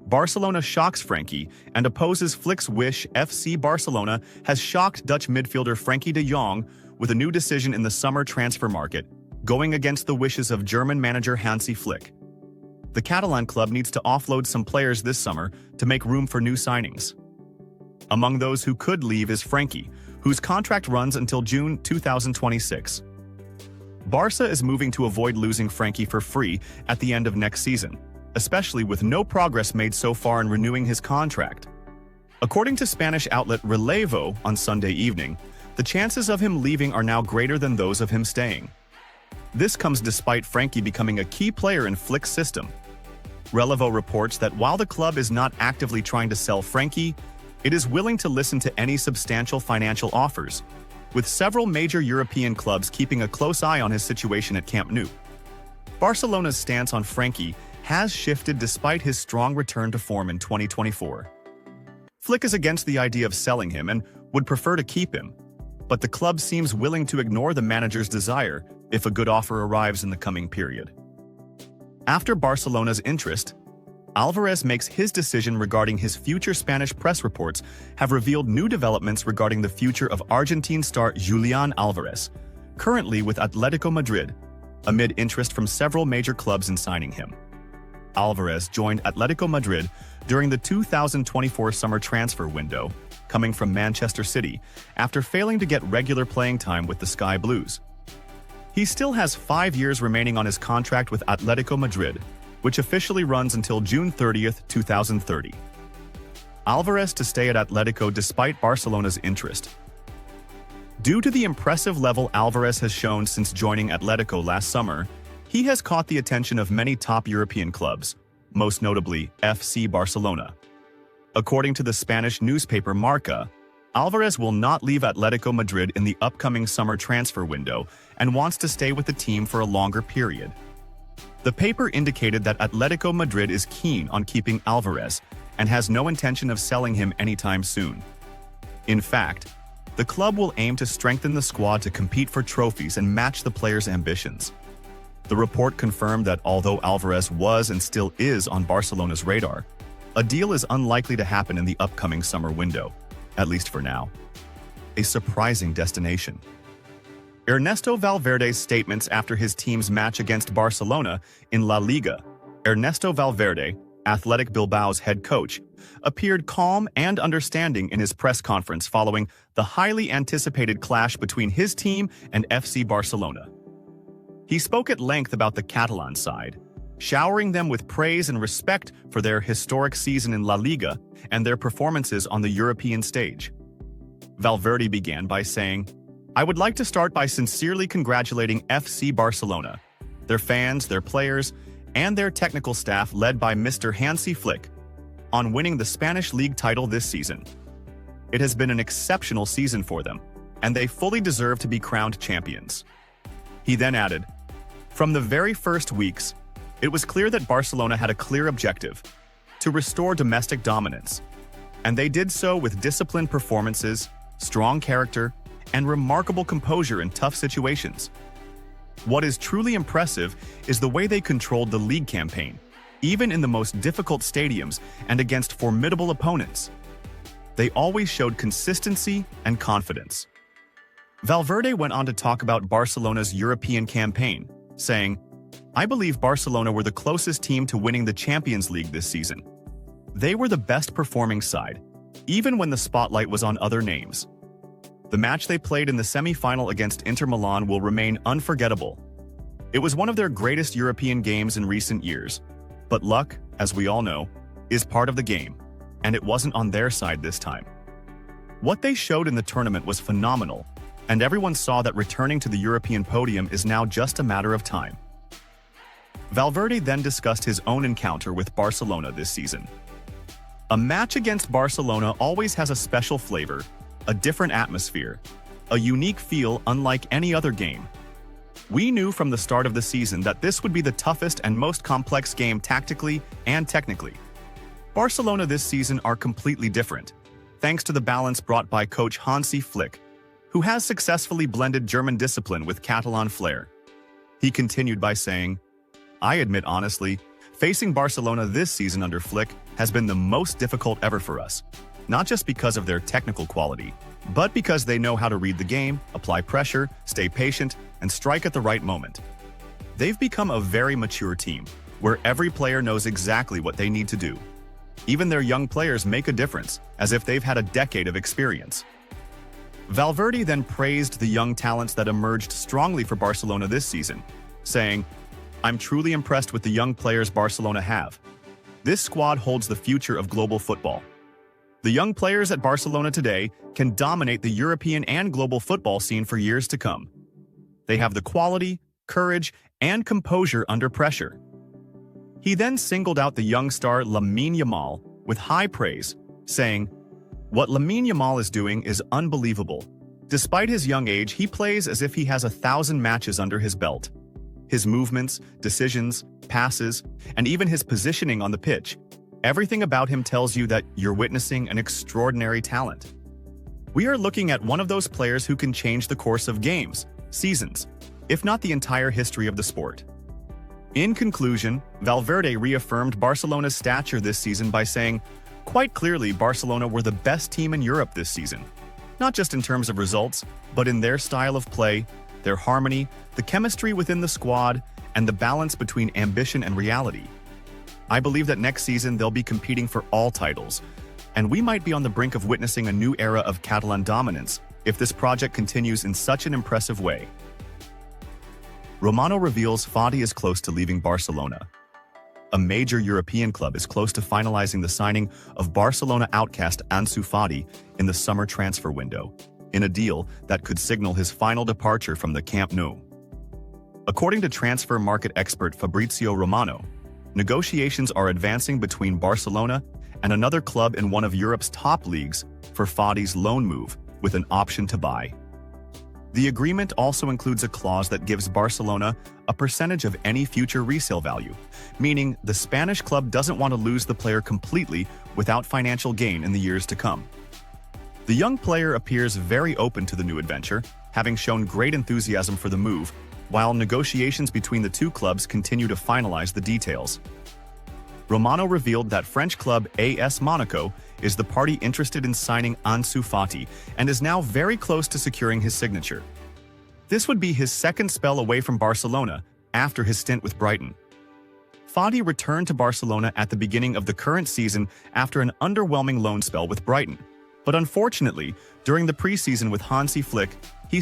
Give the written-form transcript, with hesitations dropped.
Barcelona shocks Frenkie and opposes Flick's wish. FC Barcelona has shocked Dutch midfielder Frenkie de Jong with a new decision in the summer transfer market, going against the wishes of German manager Hansi Flick. The Catalan club needs to offload some players this summer to make room for new signings. Among those who could leave is Frenkie, whose contract runs until June 2026. Barca is moving to avoid losing Frenkie for free at the end of next season, especially with no progress made so far in renewing his contract. According to Spanish outlet Relevo on Sunday evening, the chances of him leaving are now greater than those of him staying. This comes despite Frenkie becoming a key player in Flick's system. Relevo reports that while the club is not actively trying to sell Frenkie, it is willing to listen to any substantial financial offers, with several major European clubs keeping a close eye on his situation at Camp Nou. Barcelona's stance on Frenkie has shifted despite his strong return to form in 2024. Flick is against the idea of selling him and would prefer to keep him, but the club seems willing to ignore the manager's desire if a good offer arrives in the coming period. After Barcelona's interest, Alvarez makes his decision regarding his future. Spanish press reports have revealed new developments regarding the future of Argentine star Julián Alvarez, currently with Atletico Madrid, amid interest from several major clubs in signing him. Alvarez joined Atletico Madrid during the 2024 summer transfer window, coming from Manchester City after failing to get regular playing time with the Sky Blues. He still has 5 years remaining on his contract with Atletico Madrid, which officially runs until June 30, 2030. Alvarez to stay at Atletico despite Barcelona's interest. Due to the impressive level Alvarez has shown since joining Atletico last summer, he has caught the attention of many top European clubs, most notably FC Barcelona. According to the Spanish newspaper Marca, Alvarez will not leave Atletico Madrid in the upcoming summer transfer window and wants to stay with the team for a longer period. The paper indicated that Atletico Madrid is keen on keeping Alvarez and has no intention of selling him anytime soon. In fact, the club will aim to strengthen the squad to compete for trophies and match the player's ambitions. The report confirmed that although Alvarez was and still is on Barcelona's radar, a deal is unlikely to happen in the upcoming summer window, at least for now. A surprising destination. Ernesto Valverde's statements after his team's match against Barcelona in La Liga. Ernesto Valverde, Athletic Bilbao's head coach, appeared calm and understanding in his press conference following the highly anticipated clash between his team and FC Barcelona. He spoke at length about the Catalan side, showering them with praise and respect for their historic season in La Liga and their performances on the European stage. Valverde began by saying, "I would like to start by sincerely congratulating FC Barcelona, their fans, their players, and their technical staff led by Mr. Hansi Flick, on winning the Spanish league title this season. It has been an exceptional season for them, and they fully deserve to be crowned champions." He then added, "From the very first weeks, it was clear that Barcelona had a clear objective: to restore domestic dominance, and they did so with disciplined performances, strong character, and remarkable composure in tough situations. What is truly impressive is the way they controlled the league campaign, even in the most difficult stadiums and against formidable opponents. They always showed consistency and confidence." Valverde went on to talk about Barcelona's European campaign, saying, "I believe Barcelona were the closest team to winning the Champions League this season. They were the best performing side, even when the spotlight was on other names. The match they played in the semi-final against Inter Milan will remain unforgettable. It was one of their greatest European games in recent years, but luck, as we all know, is part of the game, and it wasn't on their side this time. What they showed in the tournament was phenomenal, and everyone saw that returning to the European podium is now just a matter of time." Valverde then discussed his own encounter with Barcelona this season. "A match against Barcelona always has a special flavor, a different atmosphere, a unique feel unlike any other game. We knew from the start of the season that this would be the toughest and most complex game tactically and technically. Barcelona this season are completely different, thanks to the balance brought by coach Hansi Flick, who has successfully blended German discipline with Catalan flair." He continued by saying, "I admit honestly, Facing Barcelona this season under Flick has been the most difficult ever for us, not just because of their technical quality, but because they know how to read the game, apply pressure, stay patient, and strike at the right moment. They've become a very mature team, where every player knows exactly what they need to do. Even their young players make a difference, as if they've had a decade of experience. Valverde then praised the young talents that emerged strongly for Barcelona this season, saying, "I'm truly impressed with the young players Barcelona have. This squad holds the future of global football. The young players at Barcelona today can dominate the European and global football scene for years to come. They have the quality, courage, and composure under pressure." He then singled out the young star Lamine Yamal with high praise, saying, "What Lamine Yamal is doing is unbelievable. Despite his young age, he plays as if he has 1,000 matches under his belt. His movements, decisions, passes, and even his positioning on the pitch, everything about him tells you that you're witnessing an extraordinary talent. We are looking at one of those players who can change the course of games, seasons, if not the entire history of the sport." In conclusion, Valverde reaffirmed Barcelona's stature this season by saying, "Quite clearly, Barcelona were the best team in Europe this season, not just in terms of results, but in their style of play, their harmony, the chemistry within the squad, and the balance between ambition and reality. I believe that next season they'll be competing for all titles, and we might be on the brink of witnessing a new era of Catalan dominance if this project continues in such an impressive way." Romano reveals Fati is close to leaving Barcelona. A major European club is close to finalizing the signing of Barcelona outcast Ansu Fati in the summer transfer window, in a deal that could signal his final departure from the Camp Nou. According to transfer market expert Fabrizio Romano, negotiations are advancing between Barcelona and another club in one of Europe's top leagues for Fati's loan move, with an option to buy. The agreement also includes a clause that gives Barcelona a percentage of any future resale value, meaning the Spanish club doesn't want to lose the player completely without financial gain in the years to come. The young player appears very open to the new adventure, having shown great enthusiasm for the move, while negotiations between the two clubs continue to finalize the details. Romano revealed that French club AS Monaco is the party interested in signing Ansu Fati and is now very close to securing his signature. This would be his second spell away from Barcelona after his stint with Brighton. Fati returned to Barcelona at the beginning of the current season after an underwhelming loan spell with Brighton, but unfortunately, during the preseason with Hansi Flick, he